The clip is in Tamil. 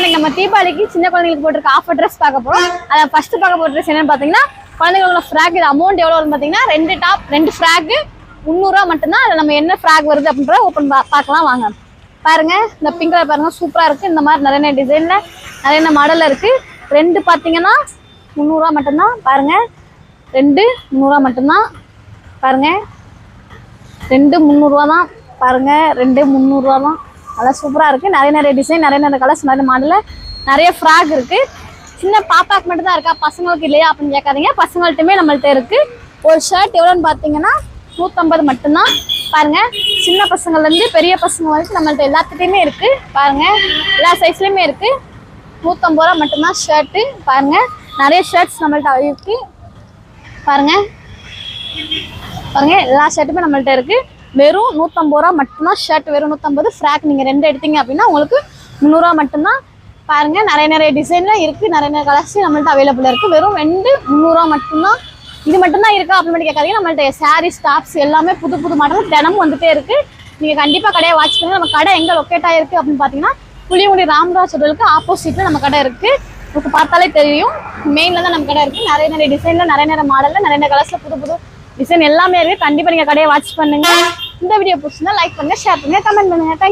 இன்னைக்கு நம்ம தீபாவளிக்கு சின்ன குழந்தைங்களுக்கு போட்டிருக்க ஆஃபர் ட்ரெஸ் பார்க்க போறோம். அதை ஃபர்ஸ்ட் பார்க்க போற ட்ரெஸ் என்னன்னு பாத்தீங்கன்னா குழந்தைங்களோட ஃப்ராக். இது அமௌண்ட் எவ்வளவு வரும்னு பாத்தீங்கன்னா 2 டாப் 2 ஃப்ராக் 300 ரூபா மட்டும்தான். அதுல நம்ம என்ன ஃப்ராக் வருது அப்படின்றத ஓப்பன் பார்க்கலாம் வாங்க. பாருங்க இந்த பிங்க் கலர் பாருங்க சூப்பரா இருக்கு. இந்த மாதிரி நிறைய டிசைன்ல நிறைய மாடல்ல இருக்கு. 2 பாத்தீங்கன்னா 300 ரூபா மட்டும்தான். பாருங்க 2 300 ரூபா மட்டும்தான். பாருங்க 2 300 ரூபா தான். பாருங்க 2 300 ரூபா தான். அதெல்லாம் சூப்பரா இருக்கு. நிறைய டிசைன் நிறைய கலர்ஸ் நிறைய மாடல்ல நிறைய ஃப்ராக் இருக்கு. சின்ன பாப்பாக்கு மட்டும் தான் இருக்கா, பசங்களுக்கு இல்லையா அப்படின்னு கேட்காதீங்க. பசங்கள்ட்டுமே நம்மள்ட்ட இருக்கு. ஒரு ஷர்ட் எவ்வளோன்னு பார்த்தீங்கன்னா 150 மட்டும்தான். பாருங்க சின்ன பசங்கள்ல இருந்து பெரிய பசங்க வரைக்கும் நம்மள்ட்ட எல்லாத்துட்டையுமே இருக்கு. பாருங்க எல்லா சைஸ்லயுமே இருக்கு. 150 ரூபா மட்டும்தான் ஷர்ட்டு. பாருங்க நிறைய ஷர்ட்ஸ் நம்மள்ட்ட இருக்கு. பாருங்க பாருங்க எல்லா ஷர்ட்டுமே நம்மள்ட்ட இருக்கு. வெறும் 150 ரூபா மட்டும்தான் ஷர்ட். வெறும் 150. ஃப்ராக் நீங்க 2 எடுத்தீங்க அப்படின்னா உங்களுக்கு 300 ரூபா மட்டும்தான். பாருங்க நிறைய டிசைன்ல இருக்கு. நிறைய கலர்ஸ் நம்மள்ட்ட அவைலபிளா இருக்கு. வெறும் 2 300 ரூபா மட்டும்தான். இது மட்டும்தான் இருக்கா அப்படின்னு கேட்காதீங்க. நம்மள்ட்ட சாரீஸ் டாப்ஸ் எல்லாமே புது மாடல் தினமும் வந்துட்டே இருக்கு. நீங்க கண்டிப்பா கடையை வாட்ச் பண்ணுங்க. நம்ம கடை எங்க லொக்கேட் ஆயிருக்கு அப்படின்னு பாத்தீங்கன்னா புளியங்குடி ராம்ராஜ் ஹோட்டலுக்கு ஆப்போசிட்ல நம்ம கடை இருக்கு. உங்களுக்கு பார்த்தாலே தெரியும். மெயின்ல தான் நம்ம கடை இருக்கு. நிறைய டிசைன்ல நிறைய மாடல்ல நிறைய கலர்ஸ்ல புது டிசைன் எல்லாமே இருக்கு. கண்டிப்பா நீங்க கடையை வாட்ச் பண்ணுங்க. இந்த வீடியோ பிடிச்சிருந்தா லைக் பண்ணுங்க, ஷேர் பண்ணுங்க, கமெண்ட் பண்ணுங்க.